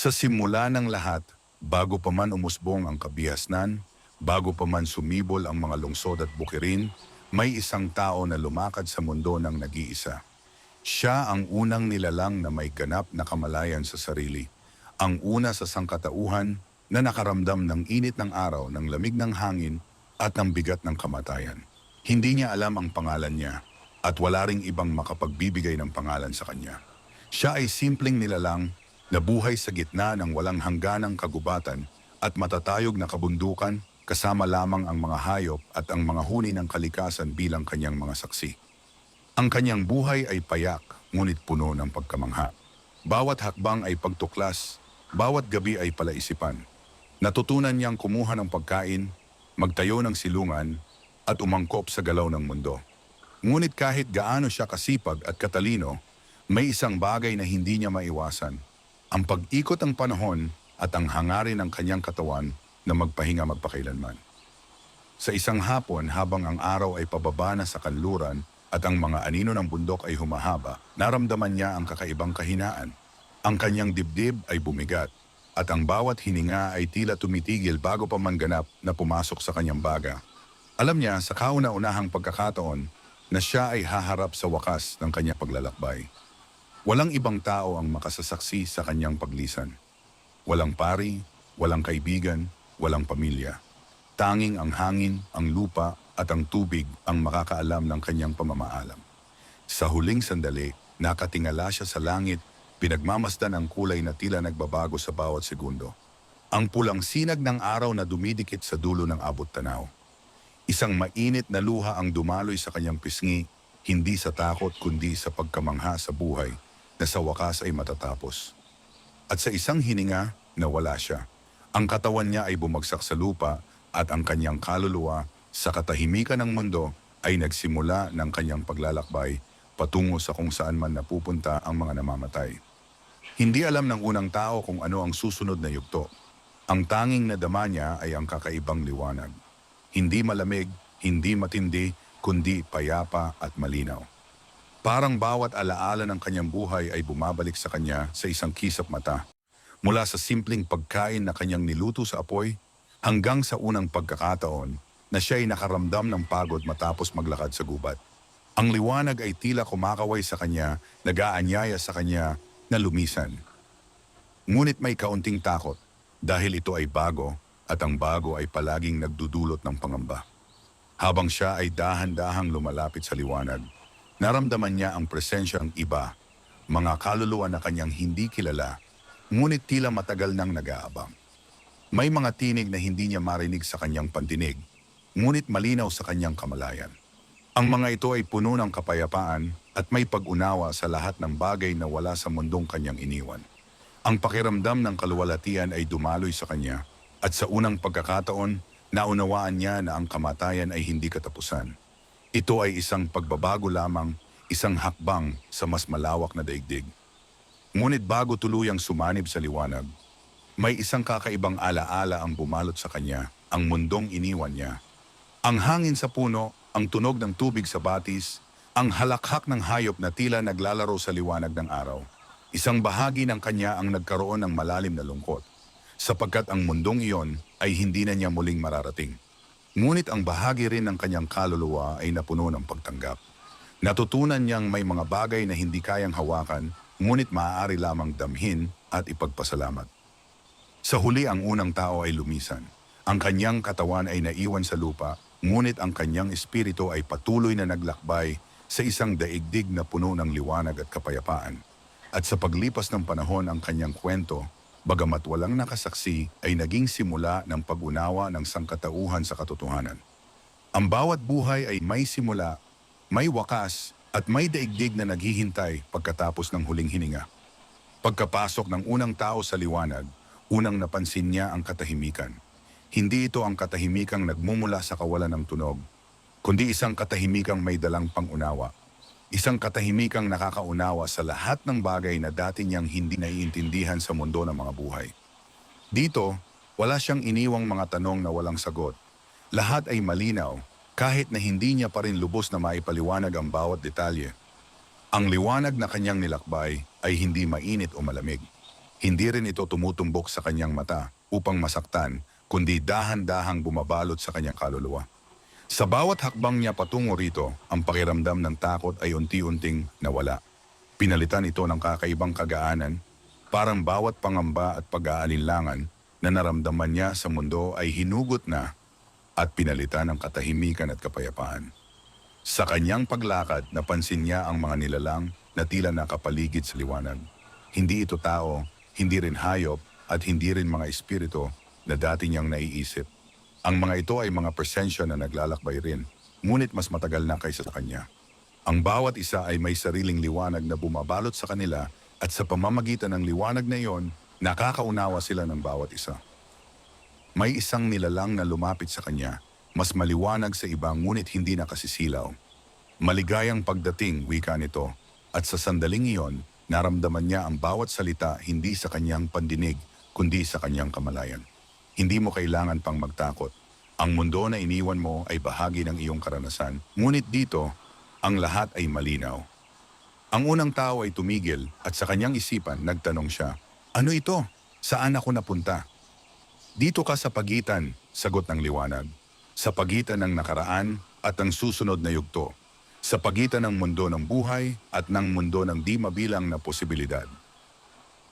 Sa simula ng lahat, bago pa man umusbong ang kabihasnan, bago pa man sumibol ang mga lungsod at bukirin, may isang tao na lumakad sa mundo ng nag-iisa. Siya ang unang nilalang na may ganap na kamalayan sa sarili. Ang una sa sangkatauhan na nakaramdam ng init ng araw, ng lamig ng hangin at ng bigat ng kamatayan. Hindi niya alam ang pangalan niya at wala ring ibang makapagbibigay ng pangalan sa kanya. Siya ay simpleng nilalang na buhay sa gitna ng walang hangganang kagubatan at matatayog na kabundukan, kasama lamang ang mga hayop at ang mga huni ng kalikasan bilang kanyang mga saksi. Ang kanyang buhay ay payak, ngunit puno ng pagkamangha. Bawat hakbang ay pagtuklas, bawat gabi ay palaisipan. Natutunan niyang kumuha ng pagkain, magtayo ng silungan, at umangkop sa galaw ng mundo. Ngunit kahit gaano siya kasipag at katalino, may isang bagay na hindi niya maiwasan. Ang pag-ikot ng panahon at ang hangarin ng kanyang katawan na magpahinga magpakailanman. Sa isang hapon, habang ang araw ay pababa na sa kanluran at ang mga anino ng bundok ay humahaba, naramdaman niya ang kakaibang kahinaan. Ang kanyang dibdib ay bumigat at ang bawat hininga ay tila tumitigil bago pa man ganap na pumasok sa kanyang baga. Alam niya sa kauna-unahang pagkakataon na siya ay haharap sa wakas ng kanyang paglalakbay. Walang ibang tao ang makasasaksi sa kanyang paglisan. Walang pari, walang kaibigan, walang pamilya. Tanging ang hangin, ang lupa at ang tubig ang makakaalam ng kanyang pamamaalam. Sa huling sandali, nakatingala siya sa langit, pinagmamasdan ang kulay na tila nagbabago sa bawat segundo. Ang pulang sinag ng araw na dumidikit sa dulo ng abot-tanaw. Isang mainit na luha ang dumaloy sa kanyang pisngi, hindi sa takot kundi sa pagkamangha sa buhay na sa wakas ay matatapos. At sa isang hininga, nawala siya. Ang katawan niya ay bumagsak sa lupa at ang kanyang kaluluwa sa katahimikan ng mundo ay nagsimula ng kanyang paglalakbay patungo sa kung saan man napupunta ang mga namamatay. Hindi alam ng unang tao kung ano ang susunod na yugto. Ang tanging nadama niya ay ang kakaibang liwanag. Hindi malamig, hindi matindi, kundi payapa at malinaw. Parang bawat alaala ng kanyang buhay ay bumabalik sa kanya sa isang kisap mata. Mula sa simpleng pagkain na kanyang niluto sa apoy, hanggang sa unang pagkakataon na siya ay nakaramdam ng pagod matapos maglakad sa gubat. Ang liwanag ay tila kumakaway sa kanya, nag-aanyaya sa kanya na lumisan. Ngunit may kaunting takot dahil ito ay bago at ang bago ay palaging nagdudulot ng pangamba. Habang siya ay dahan-dahang lumalapit sa liwanag, naramdaman niya ang presensyang iba, mga kaluluwa na kanyang hindi kilala, ngunit tila matagal nang nag-aabang. May mga tinig na hindi niya marinig sa kanyang pandinig, ngunit malinaw sa kanyang kamalayan. Ang mga ito ay puno ng kapayapaan at may pag-unawa sa lahat ng bagay na wala sa mundong kanyang iniwan. Ang pakiramdam ng kaluwalhatian ay dumaloy sa kanya at sa unang pagkakataon, naunawaan niya na ang kamatayan ay hindi katapusan. Ito ay isang pagbabago lamang, isang hakbang sa mas malawak na daigdig. Ngunit bago tuluyang sumanib sa liwanag, may isang kakaibang alaala ang bumalot sa kanya, ang mundong iniwan niya. Ang hangin sa puno, ang tunog ng tubig sa batis, ang halakhak ng hayop na tila naglalaro sa liwanag ng araw. Isang bahagi ng kanya ang nagkaroon ng malalim na lungkot, sapagkat ang mundong iyon ay hindi na niya muling mararating. Ngunit ang bahagi rin ng kanyang kaluluwa ay napuno ng pagtanggap. Natutunan niyang may mga bagay na hindi kayang hawakan, ngunit maaari lamang damhin at ipagpasalamat. Sa huli ang unang tao ay lumisan. Ang kanyang katawan ay naiwan sa lupa, ngunit ang kanyang espiritu ay patuloy na naglakbay sa isang daigdig na puno ng liwanag at kapayapaan. At sa paglipas ng panahon ang kanyang kwento, bagamat walang nakasaksi, ay naging simula ng pag-unawa ng sangkatauhan sa katotohanan. Ang bawat buhay ay may simula, may wakas, at may daigdig na naghihintay pagkatapos ng huling hininga. Pagkapasok ng unang tao sa liwanag, unang napansin niya ang katahimikan. Hindi ito ang katahimikang nagmumula sa kawalan ng tunog, kundi isang katahimikang may dalang pangunawa. Isang katahimikang nakakaunawa sa lahat ng bagay na dati niyang hindi naiintindihan sa mundo ng mga buhay. Dito, wala siyang iniwang mga tanong na walang sagot. Lahat ay malinaw, kahit na hindi niya pa rin lubos na maipaliwanag ang bawat detalye. Ang liwanag na kanyang nilakbay ay hindi mainit o malamig. Hindi rin ito tumutumbok sa kanyang mata upang masaktan, kundi dahan-dahang bumabalot sa kanyang kaluluwa. Sa bawat hakbang niya patungo rito, ang pakiramdam ng takot ay unti-unting nawala. Pinalitan ito ng kakaibang kagaanan, parang bawat pangamba at pag-aalinlangan na naramdaman niya sa mundo ay hinugot na at pinalitan ng katahimikan at kapayapaan. Sa kanyang paglakad, napansin niya ang mga nilalang na tila nakapaligid sa liwanag. Hindi ito tao, hindi rin hayop, at hindi rin mga espiritu na dati niyang naiisip. Ang mga ito ay mga presensya na naglalakbay rin, ngunit mas matagal na kaysa sa kanya. Ang bawat isa ay may sariling liwanag na bumabalot sa kanila at sa pamamagitan ng liwanag na iyon, nakakaunawa sila ng bawat isa. May isang nilalang na lumapit sa kanya, mas maliwanag sa iba ngunit hindi nakasisilaw. Maligayang pagdating, wika nito, at sa sandaling iyon, naramdaman niya ang bawat salita hindi sa kanyang pandinig, kundi sa kanyang kamalayan. Hindi mo kailangan pang magtakot. Ang mundo na iniwan mo ay bahagi ng iyong karanasan, ngunit dito, ang lahat ay malinaw. Ang unang tao ay tumigil at sa kanyang isipan nagtanong siya, "Ano ito? Saan ako napunta?" "Dito ka sa pagitan," sagot ng liwanag. "Sa pagitan ng nakaraan at ng susunod na yugto. Sa pagitan ng mundo ng buhay at ng mundo ng di mabilang na posibilidad."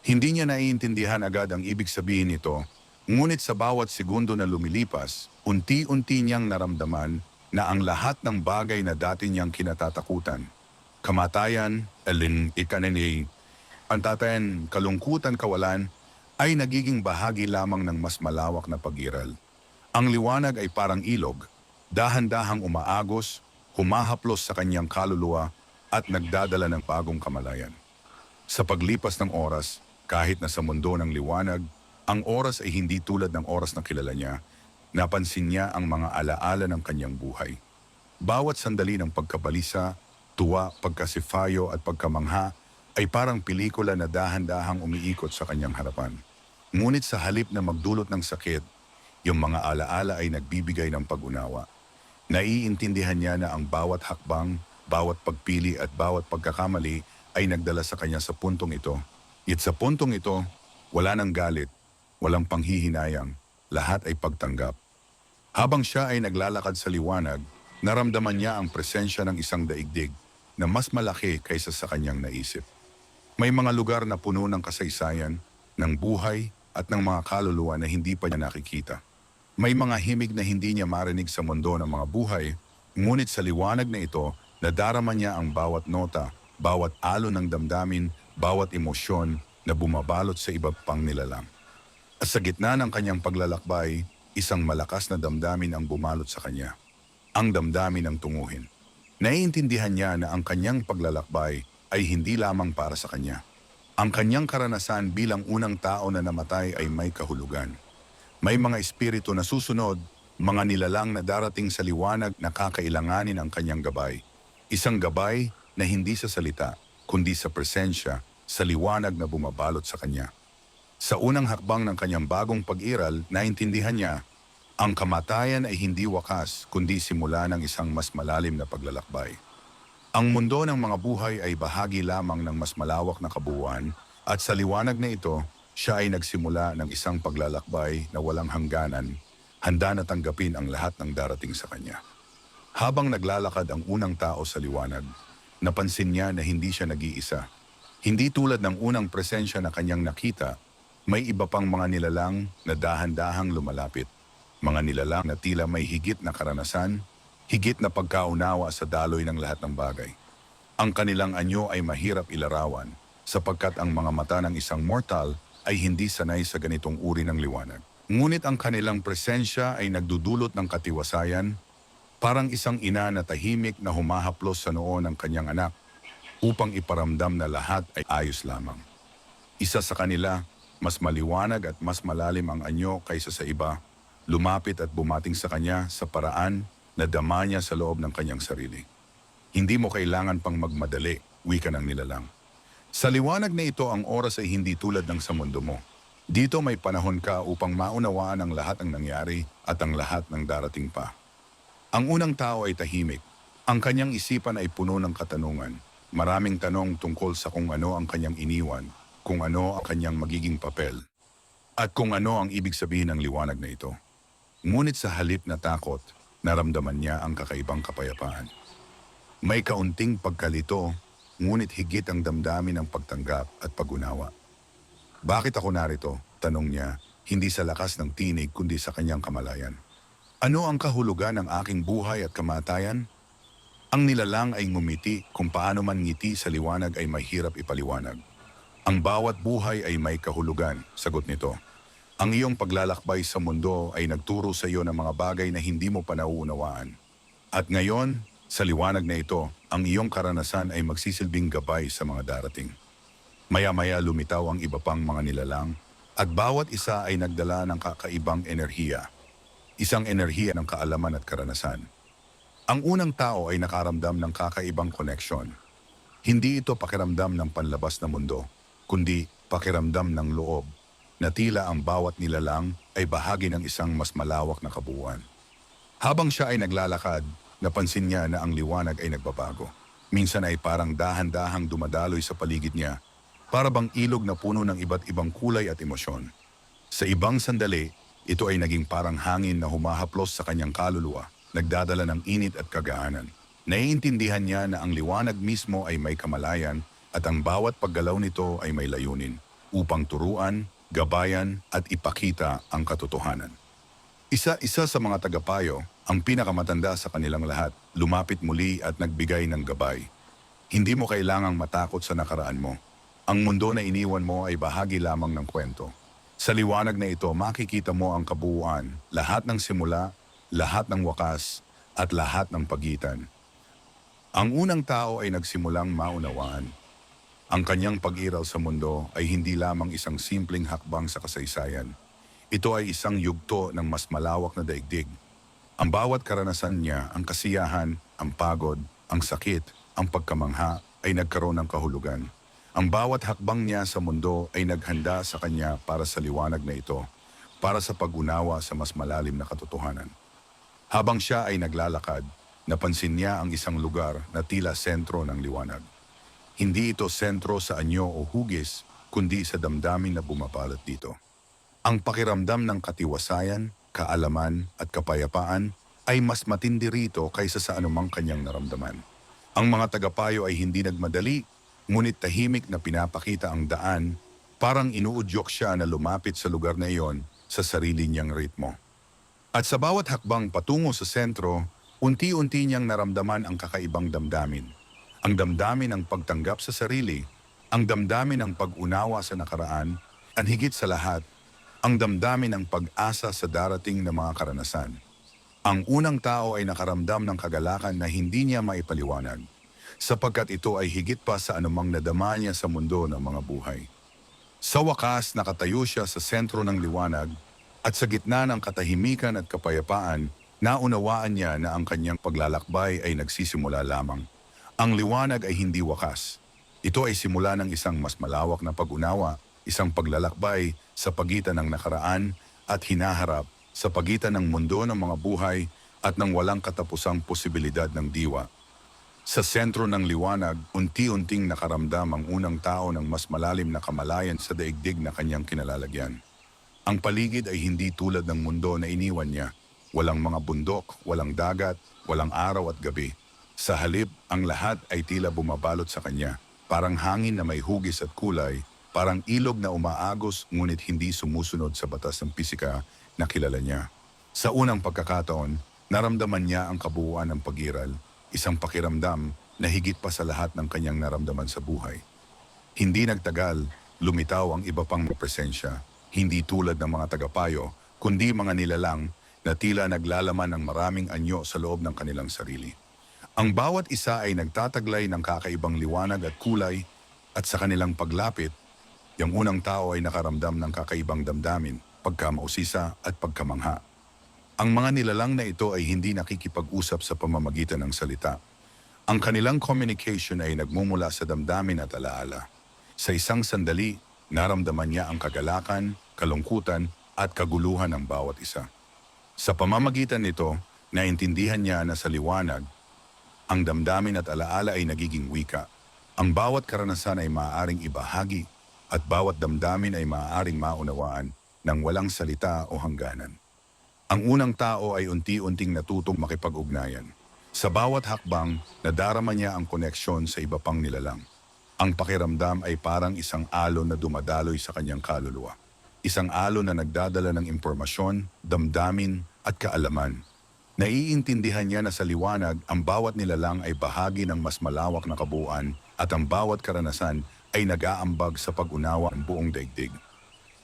Hindi niya naiintindihan agad ang ibig sabihin nito, ngunit sa bawat segundo na lumilipas, unti-unti niyang naramdaman na ang lahat ng bagay na dati niyang kinatatakutan, kamatayan, ikanini, pantatayan, kalungkutan, kawalan, ay nagiging bahagi lamang ng mas malawak na pag-iral. Ang liwanag ay parang ilog, dahan-dahang umaagos, humahaplos sa kanyang kaluluwa at nagdadala ng bagong kamalayan. Sa paglipas ng oras, kahit na sa mundo ng liwanag, ang oras ay hindi tulad ng oras na kilala niya. Napansin niya ang mga alaala ng kanyang buhay. Bawat sandali ng pagkabalisa, tuwa, pagkasifayo at pagkamangha ay parang pelikula na dahan-dahang umiikot sa kanyang harapan. Ngunit sa halip na magdulot ng sakit, yung mga alaala ay nagbibigay ng pag-unawa. Naiintindihan niya na ang bawat hakbang, bawat pagpili at bawat pagkakamali ay nagdala sa kanya sa puntong ito. At sa puntong ito, wala nang galit, walang panghihinayang, lahat ay pagtanggap. Habang siya ay naglalakad sa liwanag, naramdaman niya ang presensya ng isang daigdig na mas malaki kaysa sa kanyang naisip. May mga lugar na puno ng kasaysayan, ng buhay at ng mga kaluluwa na hindi pa niya nakikita. May mga himig na hindi niya marinig sa mundo ng mga buhay, ngunit sa liwanag na ito, nadarama niya ang bawat nota, bawat alon ng damdamin, bawat emosyon na bumabalot sa iba pang nilalang. At sa gitna ng kanyang paglalakbay, isang malakas na damdamin ang bumalot sa kanya. Ang damdamin ng tunguhin. Naiintindihan niya na ang kanyang paglalakbay ay hindi lamang para sa kanya. Ang kanyang karanasan bilang unang tao na namatay ay may kahulugan. May mga espiritu na susunod, mga nilalang na darating sa liwanag na kakailanganin ang kanyang gabay. Isang gabay na hindi sa salita, kundi sa presensya, sa liwanag na bumabalot sa kanya. Sa unang hakbang ng kanyang bagong pag-iral, naintindihan niya, ang kamatayan ay hindi wakas, kundi simula ng isang mas malalim na paglalakbay. Ang mundo ng mga buhay ay bahagi lamang ng mas malawak na kabuuan, at sa liwanag na ito, siya ay nagsimula ng isang paglalakbay na walang hangganan, handa na tanggapin ang lahat ng darating sa kanya. Habang naglalakad ang unang tao sa liwanag, napansin niya na hindi siya nag-iisa. Hindi tulad ng unang presensya na kanyang nakita, may iba pang mga nilalang na dahan-dahang lumalapit. Mga nilalang na tila may higit na karanasan, higit na pagkaunawa sa daloy ng lahat ng bagay. Ang kanilang anyo ay mahirap ilarawan sapagkat ang mga mata ng isang mortal ay hindi sanay sa ganitong uri ng liwanag. Ngunit ang kanilang presensya ay nagdudulot ng katiwasayan, parang isang ina na tahimik na humahaplos sa noo ng kanyang anak upang iparamdam na lahat ay ayos lamang. Isa sa kanila, mas maliwanag at mas malalim ang anyo kaysa sa iba, lumapit at bumating sa kanya sa paraan na dama niya sa loob ng kanyang sarili. Hindi mo kailangan pang magmadali, wika ng nilalang. Sa liwanag na ito, ang oras ay hindi tulad ng sa mundo mo. Dito may panahon ka upang maunawaan ang lahat ng nangyari at ang lahat ng darating pa. Ang unang tao ay tahimik. Ang kanyang isipan ay puno ng katanungan. Maraming tanong tungkol sa kung ano ang kanyang iniwan, kung ano ang kanyang magiging papel at kung ano ang ibig sabihin ng liwanag na ito. Ngunit sa halip na takot, naramdaman niya ang kakaibang kapayapaan. May kaunting pagkalito, ngunit higit ang damdamin ng pagtanggap at pag-unawa. Bakit ako narito? Tanong niya, hindi sa lakas ng tinig kundi sa kanyang kamalayan. Ano ang kahulugan ng aking buhay at kamatayan? Ang nilalang ay ngumiti kung paano man ngiti sa liwanag ay mahirap ipaliwanag. Ang bawat buhay ay may kahulugan, sagot nito. Ang iyong paglalakbay sa mundo ay nagturo sa iyo ng mga bagay na hindi mo pa nauunawaan. At ngayon, sa liwanag na ito, ang iyong karanasan ay magsisilbing gabay sa mga darating. Maya-maya lumitaw ang iba pang mga nilalang at bawat isa ay nagdala ng kakaibang enerhiya. Isang enerhiya ng kaalaman at karanasan. Ang unang tao ay nakaramdam ng kakaibang koneksyon. Hindi ito pakiramdam ng panlabas na mundo, kundi pakiramdam ng loob na tila ang bawat nilalang ay bahagi ng isang mas malawak na kabuuan. Habang siya ay naglalakad, napansin niya na ang liwanag ay nagbabago. Minsan ay parang dahan-dahang dumadaloy sa paligid niya, para bang ilog na puno ng iba't ibang kulay at emosyon. Sa ibang sandali, ito ay naging parang hangin na humahaplos sa kanyang kaluluwa, nagdadala ng init at kagaanan. Naiintindihan niya na ang liwanag mismo ay may kamalayan at ang bawat paggalaw nito ay may layunin upang turuan, gabayan at ipakita ang katotohanan. Isa-isa sa mga tagapayo, ang pinakamatanda sa kanilang lahat, lumapit muli at nagbigay ng gabay. Hindi mo kailangang matakot sa nakaraan mo. Ang mundo na iniwan mo ay bahagi lamang ng kwento. Sa liwanag na ito, makikita mo ang kabuuan, lahat ng simula, lahat ng wakas, at lahat ng pagitan. Ang unang tao ay nagsimulang maunawaan. Ang kanyang pag-iral sa mundo ay hindi lamang isang simpleng hakbang sa kasaysayan. Ito ay isang yugto ng mas malawak na daigdig. Ang bawat karanasan niya, ang kasiyahan, ang pagod, ang sakit, ang pagkamangha ay nagkaroon ng kahulugan. Ang bawat hakbang niya sa mundo ay naghanda sa kanya para sa liwanag na ito, para sa pag-unawa sa mas malalim na katotohanan. Habang siya ay naglalakad, napansin niya ang isang lugar na tila sentro ng liwanag. Hindi ito sentro sa anyo o hugis, kundi sa damdamin na bumabalot dito. Ang pakiramdam ng katiwasayan, kaalaman at kapayapaan ay mas matindi rito kaysa sa anumang kanyang naramdaman. Ang mga tagapayo ay hindi nagmadali, ngunit tahimik na pinapakita ang daan, parang inuudyok siya na lumapit sa lugar na iyon sa sarili niyang ritmo. At sa bawat hakbang patungo sa sentro, unti-unti niyang naramdaman ang kakaibang damdamin. Ang damdamin ng pagtanggap sa sarili, ang damdamin ng pag-unawa sa nakaraan, at higit sa lahat, ang damdamin ng pag-asa sa darating na mga karanasan. Ang unang tao ay nakaramdam ng kagalakan na hindi niya maipaliwanag, sapagkat ito ay higit pa sa anumang nadama niya sa mundo ng mga buhay. Sa wakas, nakatayo siya sa sentro ng liwanag at sa gitna ng katahimikan at kapayapaan, naunawaan niya na ang kanyang paglalakbay ay nagsisimula lamang. Ang liwanag ay hindi wakas. Ito ay simula ng isang mas malawak na pag-unawa, isang paglalakbay sa pagitan ng nakaraan at hinaharap sa pagitan ng mundo ng mga buhay at ng walang katapusang posibilidad ng diwa. Sa sentro ng liwanag, unti-unting nakaramdam ang unang tao ng mas malalim na kamalayan sa daigdig na kanyang kinalalagyan. Ang paligid ay hindi tulad ng mundo na iniwan niya. Walang mga bundok, walang dagat, walang araw at gabi. Sa halip, ang lahat ay tila bumabalot sa kanya. Parang hangin na may hugis at kulay, parang ilog na umaagos ngunit hindi sumusunod sa batas ng pisika na kilala niya. Sa unang pagkakataon, naramdaman niya ang kabuuan ng pag-iral. Isang pakiramdam na higit pa sa lahat ng kanyang naramdaman sa buhay. Hindi nagtagal, lumitaw ang iba pang presensya, hindi tulad ng mga tagapayo, kundi mga nilalang na tila naglalaman ng maraming anyo sa loob ng kanilang sarili. Ang bawat isa ay nagtataglay ng kakaibang liwanag at kulay at sa kanilang paglapit, yung unang tao ay nakaramdam ng kakaibang damdamin, pagkamausisa at pagkamangha. Ang mga nilalang na ito ay hindi nakikipag-usap sa pamamagitan ng salita. Ang kanilang communication ay nagmumula sa damdamin at alaala. Sa isang sandali, naramdaman niya ang kagalakan, kalungkutan at kaguluhan ng bawat isa. Sa pamamagitan nito, naintindihan niya na sa liwanag, ang damdamin at alaala ay nagiging wika. Ang bawat karanasan ay maaaring ibahagi at bawat damdamin ay maaaring maunawaan ng walang salita o hangganan. Ang unang tao ay unti-unting natutong makipag-ugnayan. Sa bawat hakbang, nadarama niya ang koneksyon sa iba pang nilalang. Ang pakiramdam ay parang isang alon na dumadaloy sa kanyang kaluluwa. Isang alon na nagdadala ng impormasyon, damdamin at kaalaman. Naiintindihan niya na sa liwanag, ang bawat nilalang ay bahagi ng mas malawak na kabuuan at ang bawat karanasan ay nag-aambag sa pag-unawa ng buong daigdig.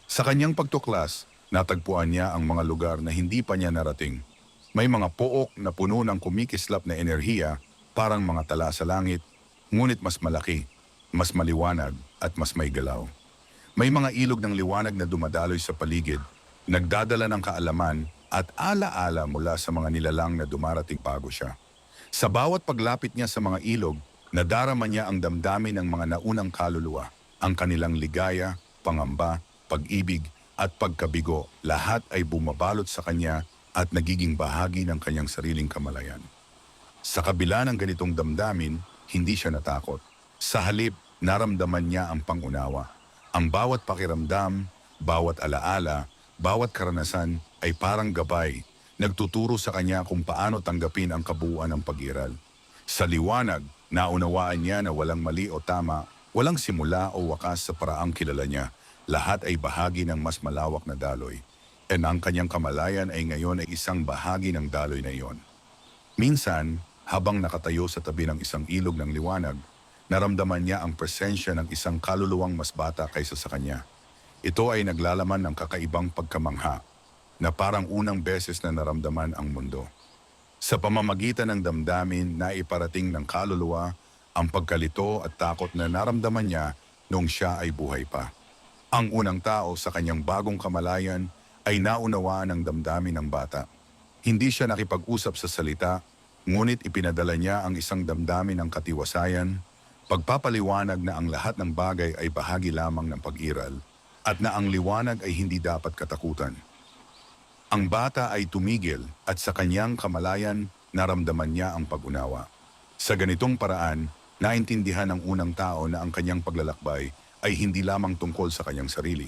Sa kanyang pagtuklas, natagpuan niya ang mga lugar na hindi pa niya narating. May mga pook na puno ng kumikislap na enerhiya, parang mga tala sa langit, ngunit mas malaki, mas maliwanag at mas may galaw. May mga ilog ng liwanag na dumadaloy sa paligid, nagdadala ng kaalaman at ala-ala mula sa mga nilalang na dumarating bago siya. Sa bawat paglapit niya sa mga ilog, nadarama niya ang damdamin ng mga naunang kaluluwa, ang kanilang ligaya, pangamba, pag-ibig at pagkabigo. Lahat ay bumabalot sa kanya at nagiging bahagi ng kanyang sariling kamalayan. Sa kabila ng ganitong damdamin, hindi siya natakot. Sa halip, naramdaman niya ang pangunawa. Ang bawat pakiramdam, bawat alaala, bawat karanasan ay parang gabay, nagtuturo sa kanya kung paano tanggapin ang kabuuan ng pag-iral. Sa liwanag, naunawaan niya na walang mali o tama, walang simula o wakas sa paraang kilala niya. Lahat ay bahagi ng mas malawak na daloy. And ang kanyang kamalayan ay ngayon ay isang bahagi ng daloy na iyon. Minsan, habang nakatayo sa tabi ng isang ilog ng liwanag, naramdaman niya ang presensya ng isang kaluluwang mas bata kaysa sa kanya. Ito ay naglalaman ng kakaibang pagkamangha, na parang unang beses na naramdaman ang mundo. Sa pamamagitan ng damdamin na iparating ng kaluluwa, ang pagkalito at takot na naramdaman niya noong siya ay buhay pa. Ang unang tao sa kanyang bagong kamalayan ay naunawaan ng damdamin ng bata. Hindi siya nakipag-usap sa salita, ngunit ipinadala niya ang isang damdamin ng katiwasayan, pagpapaliwanag na ang lahat ng bagay ay bahagi lamang ng pag-iral at na ang liwanag ay hindi dapat katakutan. Ang bata ay tumigil at sa kanyang kamalayan naramdaman niya ang pag-unawa. Sa ganitong paraan, naintindihan ng unang tao na ang kanyang paglalakbay ay hindi lamang tungkol sa kanyang sarili.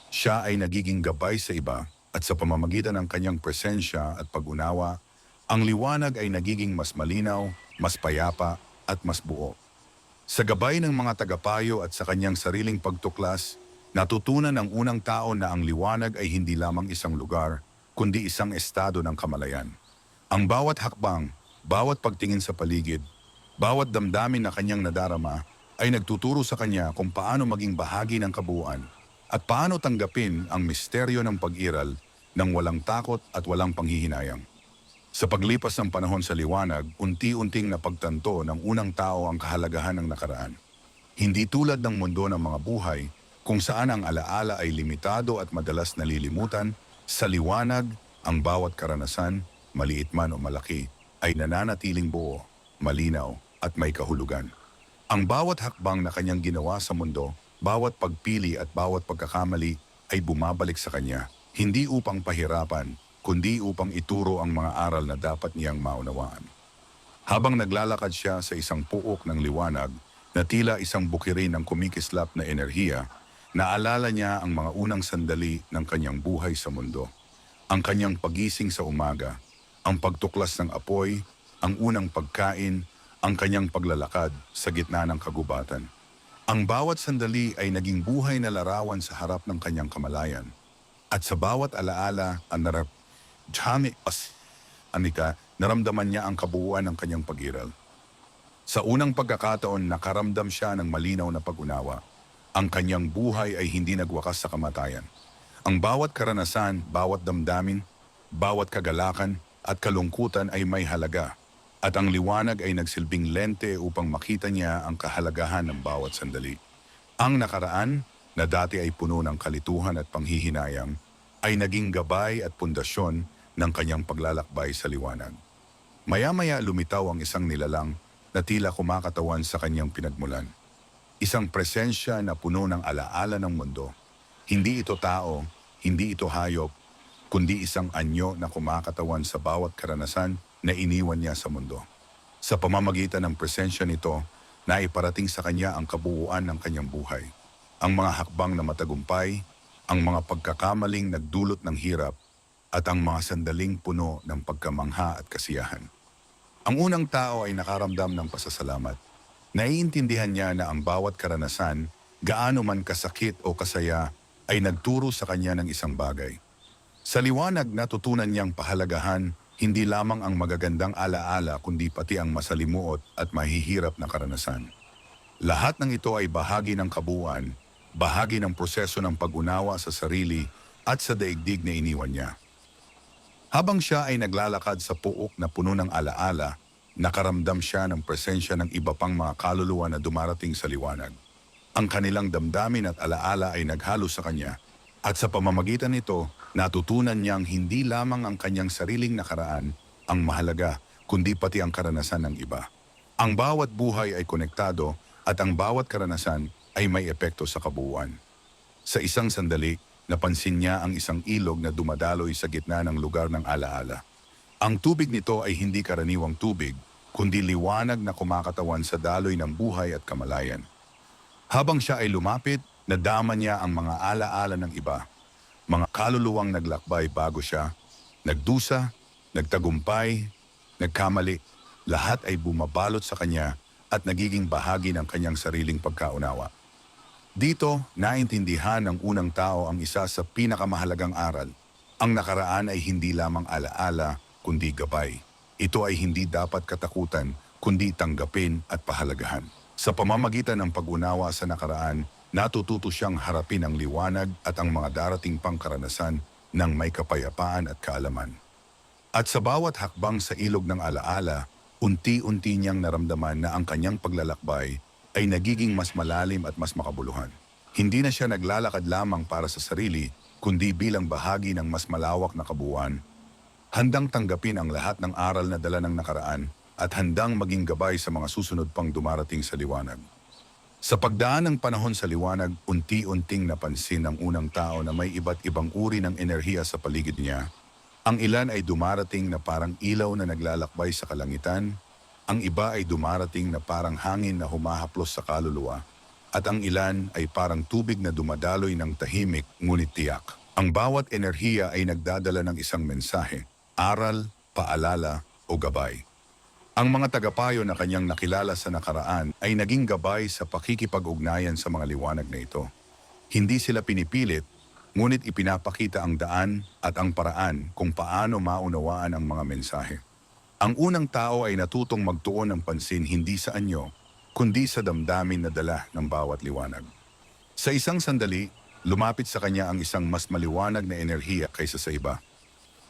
Siya ay nagiging gabay sa iba at sa pamamagitan ng kanyang presensya at pag-unawa, ang liwanag ay nagiging mas malinaw, mas payapa at mas buo. Sa gabay ng mga tagapayo at sa kanyang sariling pagtuklas, natutunan ng unang tao na ang liwanag ay hindi lamang isang lugar, kundi isang estado ng kamalayan. Ang bawat hakbang, bawat pagtingin sa paligid, bawat damdamin na kanyang nadarama ay nagtuturo sa kanya kung paano maging bahagi ng kabuuan at paano tanggapin ang misteryo ng pag-iral ng walang takot at walang panghihinayang. Sa paglipas ng panahon sa liwanag, unti-unting napagtanto ng unang tao ang kahalagahan ng nakaraan. Hindi tulad ng mundo ng mga buhay, kung saan ang alaala ay limitado at madalas nalilimutan, sa liwanag, ang bawat karanasan, maliit man o malaki, ay nananatiling buo, malinaw at may kahulugan. Ang bawat hakbang na kanyang ginawa sa mundo, bawat pagpili at bawat pagkakamali ay bumabalik sa kanya, hindi upang pahirapan, kundi upang ituro ang mga aral na dapat niyang maunawaan. Habang naglalakad siya sa isang puok ng liwanag na tila isang bukirin ng kumikislap na enerhiya, naalala niya ang mga unang sandali ng kanyang buhay sa mundo. Ang kanyang pagising sa umaga, ang pagtuklas ng apoy, ang unang pagkain, ang kanyang paglalakad sa gitna ng kagubatan. Ang bawat sandali ay naging buhay na larawan sa harap ng kanyang kamalayan. At sa bawat alaala, naramdaman niya ang kabuuan ng kanyang pag-iral. Sa unang pagkakataon, nakaramdam siya ng malinaw na pag-unawa. Ang kanyang buhay ay hindi nagwakas sa kamatayan. Ang bawat karanasan, bawat damdamin, bawat kagalakan at kalungkutan ay may halaga. At ang liwanag ay nagsilbing lente upang makita niya ang kahalagahan ng bawat sandali. Ang nakaraan, na dati ay puno ng kalituhan at panghihinayang, ay naging gabay at pundasyon ng kanyang paglalakbay sa liwanag. Maya-maya lumitaw ang isang nilalang na tila kumakatawan sa kanyang pinagmulan. Isang presensya na puno ng alaala ng mundo. Hindi ito tao, hindi ito hayop, kundi isang anyo na kumakatawan sa bawat karanasan na iniwan niya sa mundo. Sa pamamagitan ng presensya nito, naiparating sa kanya ang kabuuan ng kanyang buhay. ang mga hakbang na matagumpay, ang mga pagkakamaling nagdulot ng hirap, at ang mga sandaling puno ng pagkamangha at kasiyahan. Ang unang tao ay nakaramdam ng pasasalamat. Naiintindihan niya na ang bawat karanasan, gaano man kasakit o kasaya, ay nagturo sa kanya ng isang bagay. Sa liwanag, natutunan niyang pahalagahan hindi lamang ang magagandang alaala kundi pati ang masalimuot at mahihirap na karanasan. Lahat ng ito ay bahagi ng kabuuan, bahagi ng proseso ng pag-unawa sa sarili at sa daigdig na iniwan niya. Habang siya ay naglalakad sa puok na puno ng alaala, nakaramdam siya ng presensya ng iba pang mga kaluluwa na dumarating sa liwanag. Ang kanilang damdamin at alaala ay naghalo sa kanya, at sa pamamagitan nito, natutunan niyang hindi lamang ang kanyang sariling nakaraan ang mahalaga, kundi pati ang karanasan ng iba. Ang bawat buhay ay konektado at ang bawat karanasan ay may epekto sa kabuuan. Sa isang sandali, napansin niya ang isang ilog na dumadaloy sa gitna ng lugar ng alaala. Ang tubig nito ay hindi karaniwang tubig, kundi liwanag na kumakatawan sa daloy ng buhay at kamalayan. Habang siya ay lumapit, nadama niya ang mga alaala ng iba. Mga kaluluwang naglakbay bago siya, nagdusa, nagtagumpay, nagkamali, lahat ay bumabalot sa kanya at nagiging bahagi ng kanyang sariling pagkaunawa. Dito, naintindihan ng unang tao ang isa sa pinakamahalagang aral. Ang nakaraan ay hindi lamang alaala, kundi gabay. Ito ay hindi dapat katakutan, kundi tanggapin at pahalagahan. Sa pamamagitan ng pag-unawa sa nakaraan, natututo siyang harapin ang liwanag at ang mga darating pang karanasan ng may kapayapaan at kaalaman. At sa bawat hakbang sa ilog ng alaala, unti-unti niyang naramdaman na ang kanyang paglalakbay ay nagiging mas malalim at mas makabuluhan. Hindi na siya naglalakad lamang para sa sarili, kundi bilang bahagi ng mas malawak na kabuuan. Handang tanggapin ang lahat ng aral na dala ng nakaraan at handang maging gabay sa mga susunod pang dumarating sa liwanag. Sa pagdaan ng panahon sa liwanag, unti-unting napansin ng unang tao na may iba't ibang uri ng enerhiya sa paligid niya. Ang ilan ay dumarating na parang ilaw na naglalakbay sa kalangitan, ang iba ay dumarating na parang hangin na humahaplos sa kaluluwa, at ang ilan ay parang tubig na dumadaloy ng tahimik ngunit tiyak. Ang bawat enerhiya ay nagdadala ng isang mensahe, aral, paalala o gabay. Ang mga tagapayo na kanyang nakilala sa nakaraan ay naging gabay sa pakikipag-ugnayan sa mga liwanag na ito. Hindi sila pinipilit, ngunit ipinapakita ang daan at ang paraan kung paano maunawaan ang mga mensahe. Ang unang tao ay natutong magtuon ng pansin hindi sa anyo, kundi sa damdamin na dala ng bawat liwanag. Sa isang sandali, lumapit sa kanya ang isang mas maliwanag na enerhiya kaysa sa iba.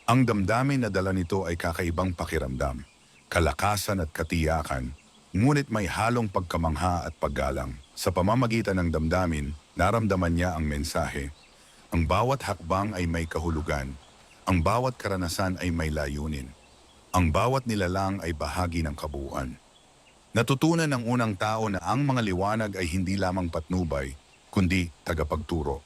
Ang damdamin na dala nito ay kakaibang pakiramdam, kalakasan at katiyakan, ngunit may halong pagkamangha at paggalang. Sa pamamagitan ng damdamin, naramdaman niya ang mensahe. Ang bawat hakbang ay may kahulugan, ang bawat karanasan ay may layunin. Ang bawat nilalang ay bahagi ng kabuuan. Natutunan ng unang tao na ang mga liwanag ay hindi lamang patnubay, kundi tagapagturo.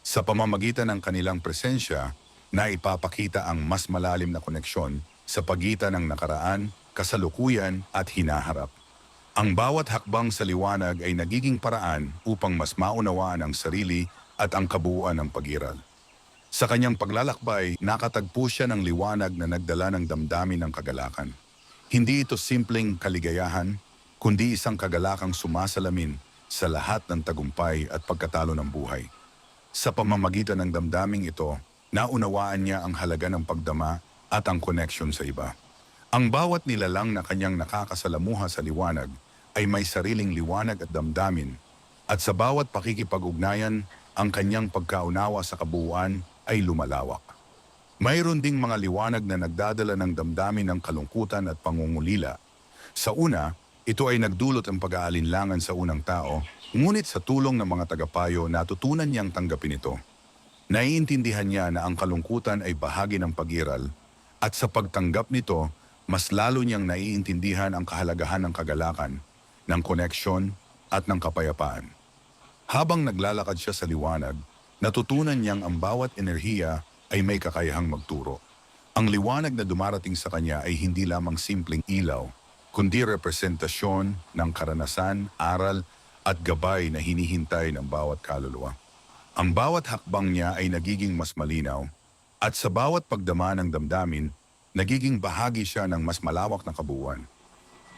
Sa pamamagitan ng kanilang presensya, naipapakita ang mas malalim na koneksyon sa pagitan ng nakaraan, kasalukuyan at hinaharap. Ang bawat hakbang sa liwanag ay nagiging paraan upang mas maunawaan ang sarili at ang kabuuan ng pag-iral. Sa kanyang paglalakbay, nakatagpo siya ng liwanag na nagdala ng damdamin ng kagalakan. Hindi ito simpleng kaligayahan, kundi isang kagalakang sumasalamin sa lahat ng tagumpay at pagkatalo ng buhay. Sa pamamagitan ng damdaming ito, naunawaan niya ang halaga ng pagdama at ang koneksyon sa iba. Ang bawat nilalang na kanyang nakakasalamuha sa liwanag ay may sariling liwanag at damdamin, at sa bawat pakikipag-ugnayan, ang kanyang pagkaunawa sa kabuuan ay lumalawak. Mayroon ding mga liwanag na nagdadala ng damdamin ng kalungkutan at pangungulila. Sa una, ito ay nagdulot ng pag-aalinlangan sa unang tao, ngunit sa tulong ng mga tagapayo natutunan niyang tanggapin ito. Naiintindihan niya na ang kalungkutan ay bahagi ng pag-iral, at sa pagtanggap nito, mas lalo niyang naiintindihan ang kahalagahan ng kagalakan, ng koneksyon at ng kapayapaan. Habang naglalakad siya sa liwanag, natutunan niyang ang bawat enerhiya ay may kakayahang magturo. Ang liwanag na dumarating sa kanya ay hindi lamang simpleng ilaw, kundi representasyon ng karanasan, aral at gabay na hinihintay ng bawat kaluluwa. Ang bawat hakbang niya ay nagiging mas malinaw at sa bawat pagdama ng damdamin, nagiging bahagi siya ng mas malawak na kabuuan.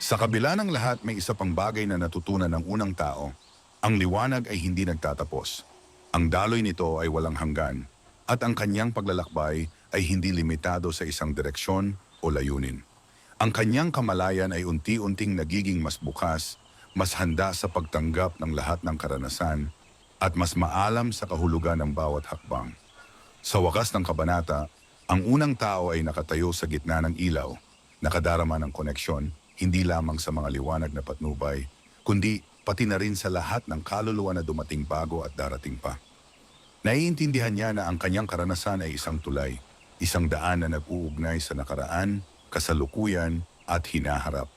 Sa kabila ng lahat, may isa pang bagay na natutunan ng unang tao. Ang liwanag ay hindi nagtatapos. Ang daloy nito ay walang hanggan at ang kanyang paglalakbay ay hindi limitado sa isang direksyon o layunin. Ang kanyang kamalayan ay unti-unting nagiging mas bukas, mas handa sa pagtanggap ng lahat ng karanasan at mas maalam sa kahulugan ng bawat hakbang. Sa wakas ng kabanata, ang unang tao ay nakatayo sa gitna ng ilaw, nakadarama ng koneksyon, hindi lamang sa mga liwanag na patnubay, kundi pati na rin sa lahat ng kaluluwa na dumating bago at darating pa. Naiintindihan niya na ang kanyang karanasan ay isang tulay, isang daan na nag-uugnay sa nakaraan, kasalukuyan at hinaharap.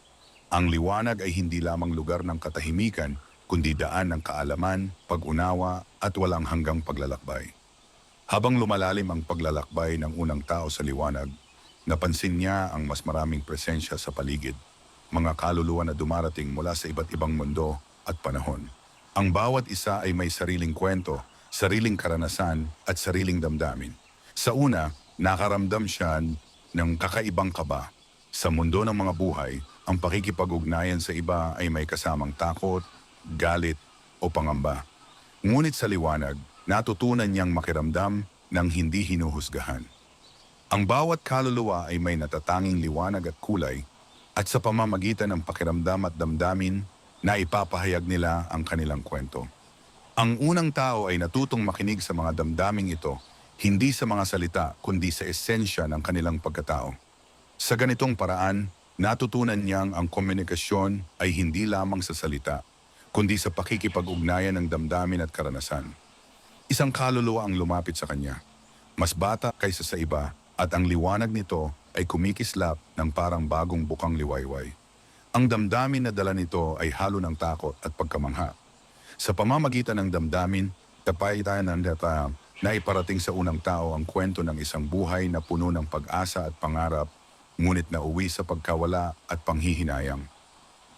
Ang liwanag ay hindi lamang lugar ng katahimikan, kundi daan ng kaalaman, pag-unawa at walang hanggang paglalakbay. Habang lumalalim ang paglalakbay ng unang tao sa liwanag, napansin niya ang mas maraming presensya sa paligid, mga kaluluwa na dumarating mula sa iba't ibang mundo at panahon. Ang bawat isa ay may sariling kwento, sariling karanasan at sariling damdamin. Sa una, nakaramdam siya ng kakaibang kaba. Sa mundo ng mga buhay, ang pakikipag-ugnayan sa iba ay may kasamang takot, galit o pangamba. Ngunit sa liwanag, natutunan niyang makiramdam ng hindi hinuhusgahan. Ang bawat kaluluwa ay may natatanging liwanag at kulay at sa pamamagitan ng pakiramdam at damdamin na ipapahayag nila ang kanilang kwento. Ang unang tao ay natutong makinig sa mga damdaming ito, hindi sa mga salita kundi sa esensya ng kanilang pagkatao. Sa ganitong paraan, natutunan niyang ang komunikasyon ay hindi lamang sa salita, kundi sa pakikipag-ugnayan ng damdamin at karanasan. Isang kaluluwa ang lumapit sa kanya, mas bata kaysa sa iba at ang liwanag nito ay kumikislap ng parang bagong bukang liwayway. Ang damdamin na dala nito ay halo ng takot at pagkamangha. Sa pamamagitan ng damdamin, tapayan ng data na iparating sa unang tao ang kwento ng isang buhay na puno ng pag-asa at pangarap, ngunit nauwi sa pagkawala at panghihinayang.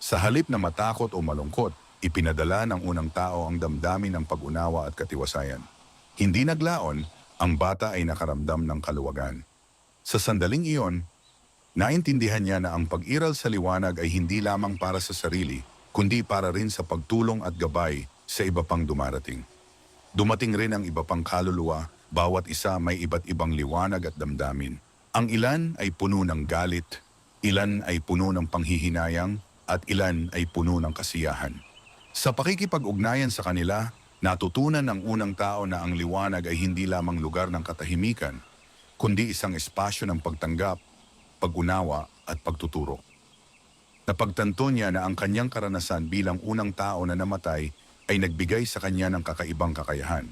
Sa halip na matakot o malungkot, ipinadala ng unang tao ang damdamin ng pag-unawa at katiwasayan. Hindi naglaon, ang bata ay nakaramdam ng kaluwagan. Sa sandaling iyon, naintindihan niya na ang pag-iral sa liwanag ay hindi lamang para sa sarili, kundi para rin sa pagtulong at gabay sa iba pang dumarating. Dumating rin ang iba pang kaluluwa, bawat isa may iba't ibang liwanag at damdamin. Ang ilan ay puno ng galit, ilan ay puno ng panghihinayang, at ilan ay puno ng kasiyahan. Sa pakikipag-ugnayan sa kanila, natutunan ng unang tao na ang liwanag ay hindi lamang lugar ng katahimikan, kundi isang espasyo ng pagtanggap, pag-unawa at pagtuturo. Napagtanto niya na ang kanyang karanasan bilang unang tao na namatay ay nagbigay sa kanya ng kakaibang kakayahan.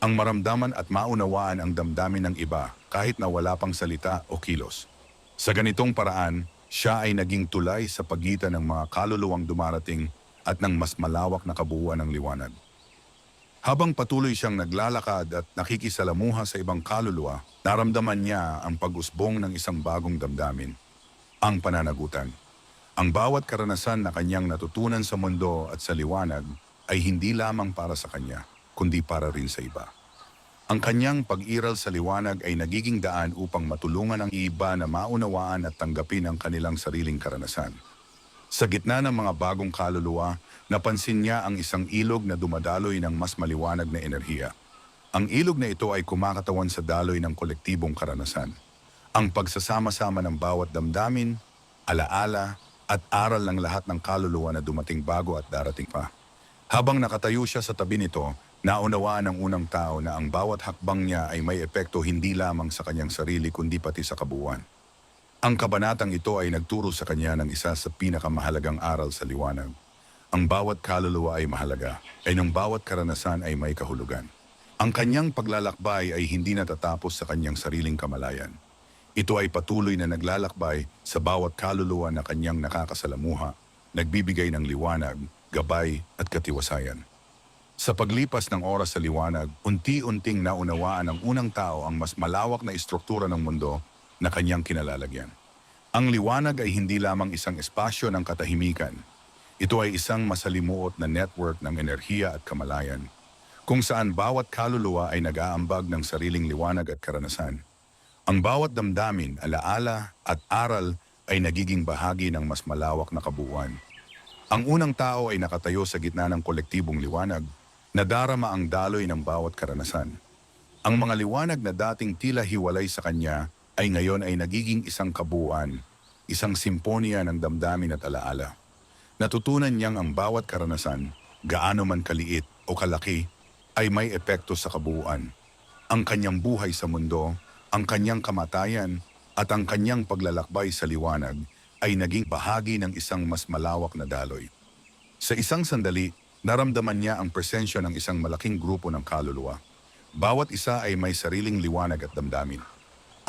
Ang maramdaman at maunawaan ang damdamin ng iba kahit na wala pang salita o kilos. Sa ganitong paraan, siya ay naging tulay sa pagitan ng mga kaluluwang dumarating at ng mas malawak na kabuuan ng liwanag. Habang patuloy siyang naglalakad at nakikisalamuha sa ibang kaluluwa, naramdaman niya ang pag-usbong ng isang bagong damdamin, ang pananagutan. Ang bawat karanasan na kanyang natutunan sa mundo at sa liwanag ay hindi lamang para sa kanya, kundi para rin sa iba. Ang kanyang pag-iral sa liwanag ay nagiging daan upang matulungan ang iba na maunawaan at tanggapin ang kanilang sariling karanasan. Sa gitna ng mga bagong kaluluwa, napansin niya ang isang ilog na dumadaloy ng mas maliwanag na enerhiya. Ang ilog na ito ay kumakatawan sa daloy ng kolektibong karanasan. Ang pagsasama-sama ng bawat damdamin, alaala, at aral ng lahat ng kaluluwa na dumating bago at darating pa. Habang nakatayo siya sa tabi nito, naunawaan ng unang tao na ang bawat hakbang niya ay may epekto hindi lamang sa kanyang sarili kundi pati sa kabuuan. Ang kabanatang ito ay nagturo sa kanya ng isa sa pinakamahalagang aral sa liwanag. Ang bawat kaluluwa ay mahalaga, ay ng bawat karanasan ay may kahulugan. Ang kanyang paglalakbay ay hindi natatapos sa kanyang sariling kamalayan. Ito ay patuloy na naglalakbay sa bawat kaluluwa na kanyang nakakasalamuha, nagbibigay ng liwanag, gabay at katiwasayan. Sa paglipas ng oras sa liwanag, unti-unting naunawaan ng unang tao ang mas malawak na istruktura ng mundo na kanyang kinalalagyan. Ang liwanag ay hindi lamang isang espasyo ng katahimikan. Ito ay isang masalimuot na network ng enerhiya at kamalayan, kung saan bawat kaluluwa ay nag-aambag ng sariling liwanag at karanasan. Ang bawat damdamin, alaala at aral ay nagiging bahagi ng mas malawak na kabuuan. Ang unang tao ay nakatayo sa gitna ng kolektibong liwanag, nadarama ang daloy ng bawat karanasan. Ang mga liwanag na dating tila hiwalay sa kanya ay ngayon ay nagiging isang kabuuan, isang simponya ng damdamin at alaala. Natutunan niyang ang bawat karanasan, gaano man kaliit o kalaki, ay may epekto sa kabuuan. Ang kanyang buhay sa mundo, ang kanyang kamatayan, at ang kanyang paglalakbay sa liwanag ay naging bahagi ng isang mas malawak na daloy. Sa isang sandali, naramdaman niya ang presensya ng isang malaking grupo ng kaluluwa. Bawat isa ay may sariling liwanag at damdamin.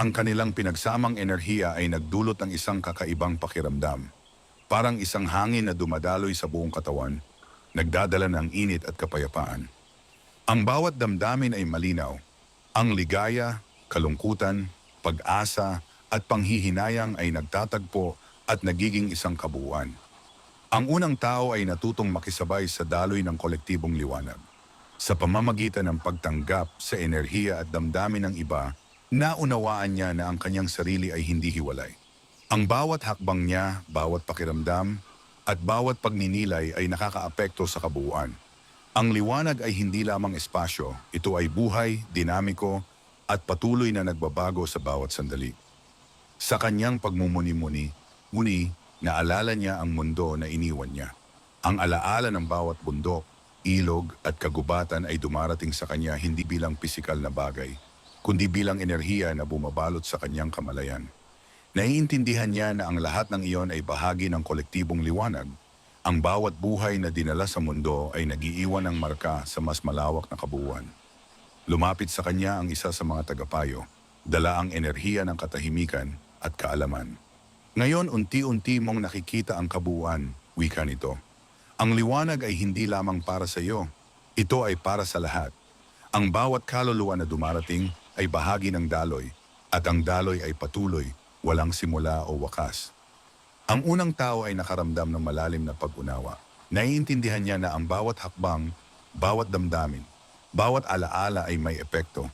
Ang kanilang pinagsamang enerhiya ay nagdulot ng isang kakaibang pakiramdam. Parang isang hangin na dumadaloy sa buong katawan, nagdadala ng init at kapayapaan. Ang bawat damdamin ay malinaw. Ang ligaya, kalungkutan, pag-asa at panghihinayang ay nagtatagpo at nagiging isang kabuuan. Ang unang tao ay natutong makisabay sa daloy ng kolektibong liwanag. Sa pamamagitan ng pagtanggap sa enerhiya at damdamin ng iba, naunawaan niya na ang kanyang sarili ay hindi hiwalay. Ang bawat hakbang niya, bawat pakiramdam, at bawat pagninilay ay nakakaapekto sa kabuuan. Ang liwanag ay hindi lamang espasyo, ito ay buhay, dinamiko, at patuloy na nagbabago sa bawat sandali. Sa kanyang pagmumuni-muni, naalala niya ang mundo na iniwan niya. Ang alaala ng bawat bundok, ilog at kagubatan ay dumarating sa kanya hindi bilang pisikal na bagay, kundi bilang enerhiya na bumabalot sa kanyang kamalayan. Naiintindihan niya na ang lahat ng iyon ay bahagi ng kolektibong liwanag. Ang bawat buhay na dinala sa mundo ay nagiiwan ng marka sa mas malawak na kabuuan. Lumapit sa kanya ang isa sa mga tagapayo, dala ang enerhiya ng katahimikan at kaalaman. Ngayon unti-unti mong nakikita ang kabuuan, wika nito. Ang liwanag ay hindi lamang para sa iyo, ito ay para sa lahat. Ang bawat kaluluwa na dumarating ay bahagi ng daloy, at ang daloy ay patuloy, walang simula o wakas. Ang unang tao ay nakaramdam ng malalim na pag-unawa. Naiintindihan niya na ang bawat hakbang, bawat damdamin, bawat alaala ay may epekto.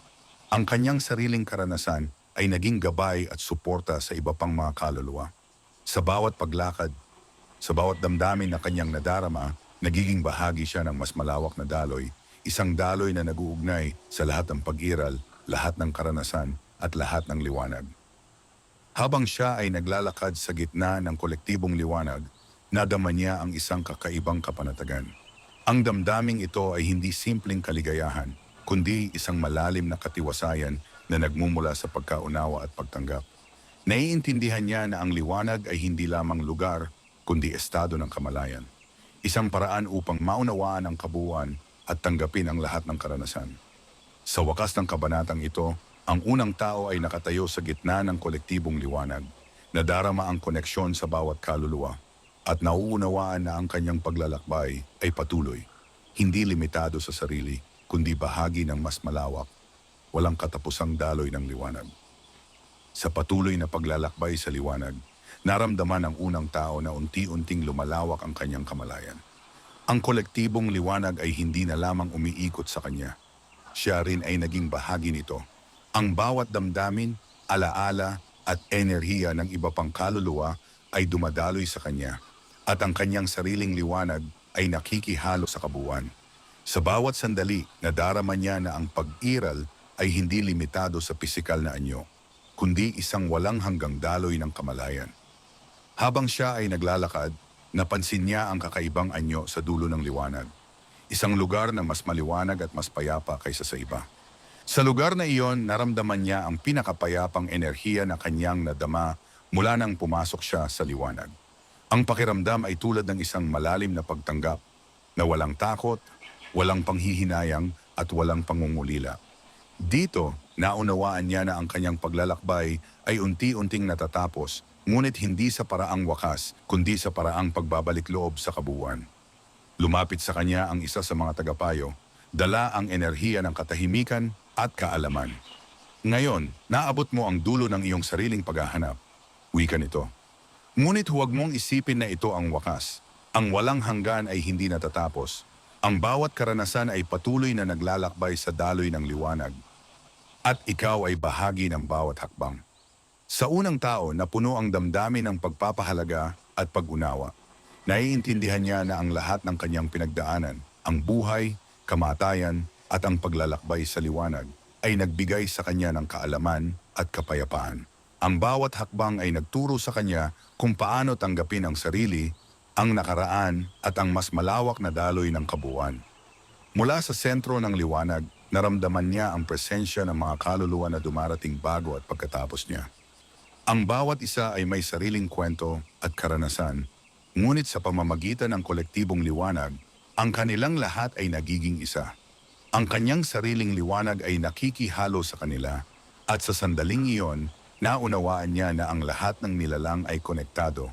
Ang kanyang sariling karanasan ay naging gabay at suporta sa iba pang mga kaluluwa. Sa bawat paglakad, sa bawat damdamin na kanyang nadarama, nagiging bahagi siya ng mas malawak na daloy, isang daloy na nag-uugnay sa lahat ng pag-iral, lahat ng karanasan at lahat ng liwanag. Habang siya ay naglalakad sa gitna ng kolektibong liwanag, nadama niya ang isang kakaibang kapanatagan. Ang damdaming ito ay hindi simpleng kaligayahan, kundi isang malalim na katiwasayan na nagmumula sa pagkaunawa at pagtanggap. Naiintindihan niya na ang liwanag ay hindi lamang lugar, kundi estado ng kamalayan. Isang paraan upang maunawaan ang kabuuan at tanggapin ang lahat ng karanasan. Sa wakas ng kabanatang ito, ang unang tao ay nakatayo sa gitna ng kolektibong liwanag, nadarama ang koneksyon sa bawat kaluluwa, at nauunawaan na ang kanyang paglalakbay ay patuloy, hindi limitado sa sarili, kundi bahagi ng mas malawak, walang katapusang daloy ng liwanag. Sa patuloy na paglalakbay sa liwanag, naramdaman ng unang tao na unti-unting lumalawak ang kanyang kamalayan. Ang kolektibong liwanag ay hindi na lamang umiikot sa kanya. Siya rin ay naging bahagi nito. Ang bawat damdamin, alaala at enerhiya ng iba pang kaluluwa ay dumadaloy sa kanya at ang kanyang sariling liwanag ay nakikihalo sa kabuuan. Sa bawat sandali, nadarama niya na ang pag-iral ay hindi limitado sa pisikal na anyo, kundi isang walang hanggang daloy ng kamalayan. Habang siya ay naglalakad, napansin niya ang kakaibang anyo sa dulo ng liwanag. Isang lugar na mas maliwanag at mas payapa kaysa sa iba. Sa lugar na iyon, naramdaman niya ang pinakapayapang enerhiya na kanyang nadama mula nang pumasok siya sa liwanag. Ang pakiramdam ay tulad ng isang malalim na pagtanggap na walang takot, walang panghihinayang at walang pangungulila. Dito, naunawaan niya na ang kanyang paglalakbay ay unti-unting natatapos, ngunit hindi sa paraang wakas, kundi sa paraang pagbabalik loob sa kabuuan. Lumapit sa kanya ang isa sa mga tagapayo, dala ang enerhiya ng katahimikan at kaalaman. Ngayon, naabot mo ang dulo ng iyong sariling paghahanap. Wika nito. Ngunit huwag mong isipin na ito ang wakas. Ito ay bahagi ng iyong paglalakbay. Ang walang hanggan ay hindi natatapos. Ang bawat karanasan ay patuloy na naglalakbay sa daloy ng liwanag. At ikaw ay bahagi ng bawat hakbang. Sa unang tao na puno ang damdamin ng pagpapahalaga at pag-unawa. Naiintindihan niya na ang lahat ng kanyang pinagdaanan, ang buhay, kamatayan at ang paglalakbay sa liwanag ay nagbigay sa kanya ng kaalaman at kapayapaan. Ang bawat hakbang ay nagturo sa kanya kung paano tanggapin ang sarili, ang nakaraan at ang mas malawak na daloy ng kabuuan. Mula sa sentro ng liwanag, naramdaman niya ang presensya ng mga kaluluwa na dumarating bago at pagkatapos niya. Ang bawat isa ay may sariling kwento at karanasan, ngunit sa pamamagitan ng kolektibong liwanag, ang kanilang lahat ay nagiging isa. Ang kanyang sariling liwanag ay nakikihalo sa kanila at sa sandaling iyon, naunawaan niya na ang lahat ng nilalang ay konektado,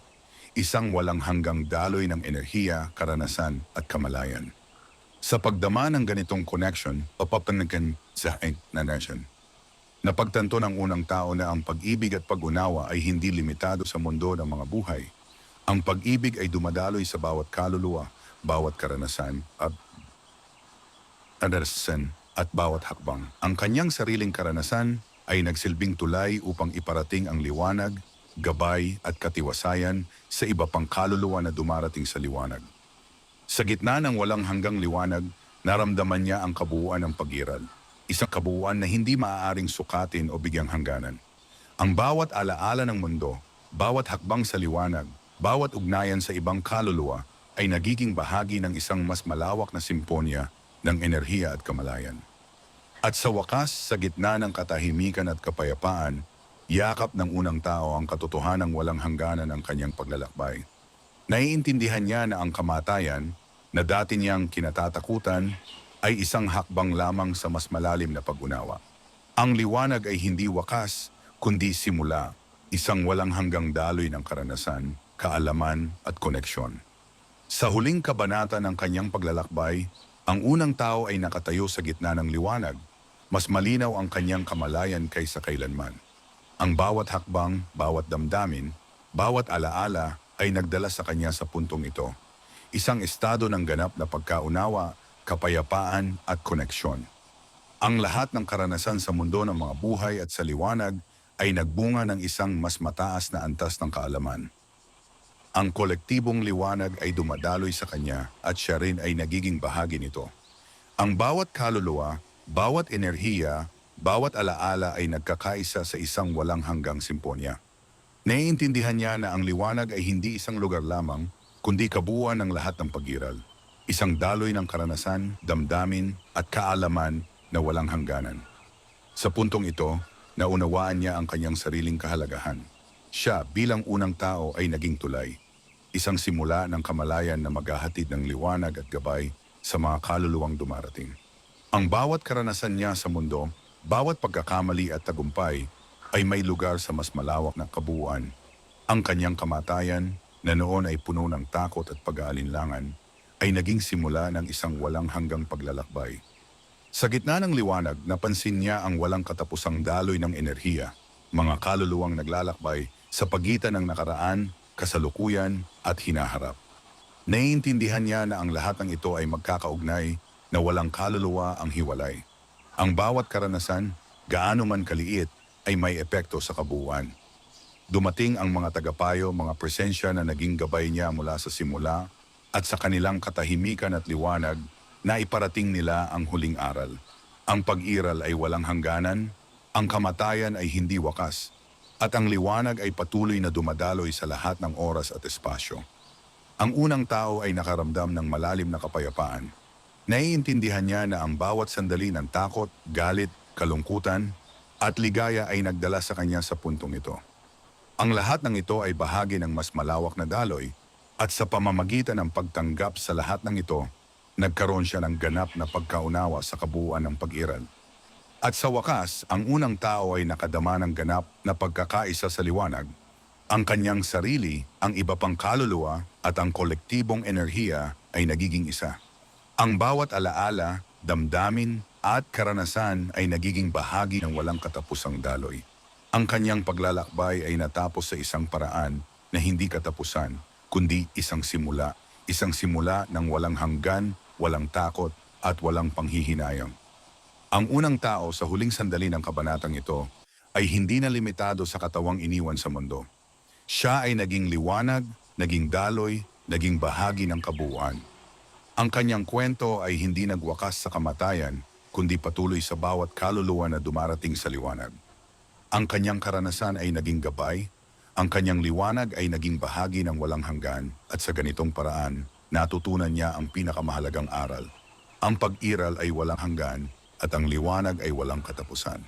isang walang hanggang daloy ng enerhiya, karanasan at kamalayan. Sa pagdama ng ganitong connection, papapanagan sa nation. Napagtanto ng unang tao na ang pag-ibig at pag-unawa ay hindi limitado sa mundo ng mga buhay. Ang pag-ibig ay dumadaloy sa bawat kaluluwa, bawat karanasan at bawat hakbang. Ang kanyang sariling karanasan ay nagsilbing tulay upang iparating ang liwanag, gabay at katiwasayan sa iba pang kaluluwa na dumarating sa liwanag. Sa gitna ng walang hanggang liwanag, naramdaman niya ang kabuuan ng pag-iral. Isang kabuuan na hindi maaaring sukatin o bigyang hangganan. Ang bawat alaala ng mundo, bawat hakbang sa liwanag, bawat ugnayan sa ibang kaluluwa ay nagiging bahagi ng isang mas malawak na simponya ng enerhiya at kamalayan. At sa wakas, sa gitna ng katahimikan at kapayapaan, yakap ng unang tao ang katotohanang walang hangganan ng kanyang paglalakbay. Naiintindihan niya na ang kamatayan, na dati niyang kinatatakutan, ay isang hakbang lamang sa mas malalim na pag-unawa. Ang liwanag ay hindi wakas, kundi simula, isang walang hanggang daloy ng karanasan, kaalaman at koneksyon. Sa huling kabanata ng kanyang paglalakbay, ang unang tao ay nakatayo sa gitna ng liwanag. Mas malinaw ang kanyang kamalayan kaysa kailanman. Ang bawat hakbang, bawat damdamin, bawat alaala ay nagdala sa kanya sa puntong ito. Isang estado ng ganap na pagkaunawa, kapayapaan at koneksyon. Ang lahat ng karanasan sa mundo ng mga buhay at sa liwanag ay nagbunga ng isang mas mataas na antas ng kaalaman. Ang kolektibong liwanag ay dumadaloy sa kanya at siya rin ay nagiging bahagi nito. Ang bawat kaluluwa, bawat enerhiya, bawat alaala ay nagkakaisa sa isang walang hanggang simponya. Naiintindihan niya na ang liwanag ay hindi isang lugar lamang, kundi kabuuan ng lahat ng pag-iral. Isang daloy ng karanasan, damdamin at kaalaman na walang hangganan. Sa puntong ito, naunawaan niya ang kanyang sariling kahalagahan. Siya bilang unang tao ay naging tulay. Isang simula ng kamalayan na maghahatid ng liwanag at gabay sa mga kaluluwang dumarating. Ang bawat karanasan niya sa mundo, bawat pagkakamali at tagumpay ay may lugar sa mas malawak na kabuuan. Ang kanyang kamatayan, na noon ay puno ng takot at pag-aalinlangan, ay naging simula ng isang walang hanggang paglalakbay. Sa gitna ng liwanag, napansin niya ang walang katapusang daloy ng enerhiya, mga kaluluwang naglalakbay sa pagitan ng nakaraan, kasalukuyan at hinaharap. Naiintindihan niya na ang lahat ng ito ay magkakaugnay na walang kaluluwa ang hiwalay. Ang bawat karanasan, gaano man kaliit, ay may epekto sa kabuuan. Dumating ang mga tagapayo, mga presensya na naging gabay niya mula sa simula at sa kanilang katahimikan at liwanag na iparating nila ang huling aral. Ang pag-iral ay walang hangganan, ang kamatayan ay hindi wakas, at ang liwanag ay patuloy na dumadaloy sa lahat ng oras at espasyo. Ang unang tao ay nakaramdam ng malalim na kapayapaan. Naiintindihan niya na ang bawat sandali ng takot, galit, kalungkutan, at ligaya ay nagdala sa kanya sa puntong ito. Ang lahat ng ito ay bahagi ng mas malawak na daloy, at sa pamamagitan ng pagtanggap sa lahat ng ito, nagkaroon siya ng ganap na pagkaunawa sa kabuuan ng pag-iral. At sa wakas, ang unang tao ay nakadama ng ganap na pagkakaisa sa liwanag. Ang kanyang sarili, ang iba pang kaluluwa at ang kolektibong enerhiya ay nagiging isa. Ang bawat alaala, damdamin at karanasan ay nagiging bahagi ng walang katapusang daloy. Ang kanyang paglalakbay ay natapos sa isang paraan na hindi katapusan, kundi isang simula, Isang simula ng walang hanggan, walang takot, at walang panghihinayang. Ang unang tao sa huling sandali ng kabanatang ito ay hindi na limitado sa katawang iniwan sa mundo. Siya ay naging liwanag, naging daloy, naging bahagi ng kabuuan. Ang kanyang kwento ay hindi nagwakas sa kamatayan, kundi patuloy sa bawat kaluluwa na dumarating sa liwanag. Ang kanyang karanasan ay naging gabay, ang kanyang liwanag ay naging bahagi ng walang hanggan at sa ganitong paraan, natutunan niya ang pinakamahalagang aral. Ang pag-iral ay walang hanggan at ang liwanag ay walang katapusan.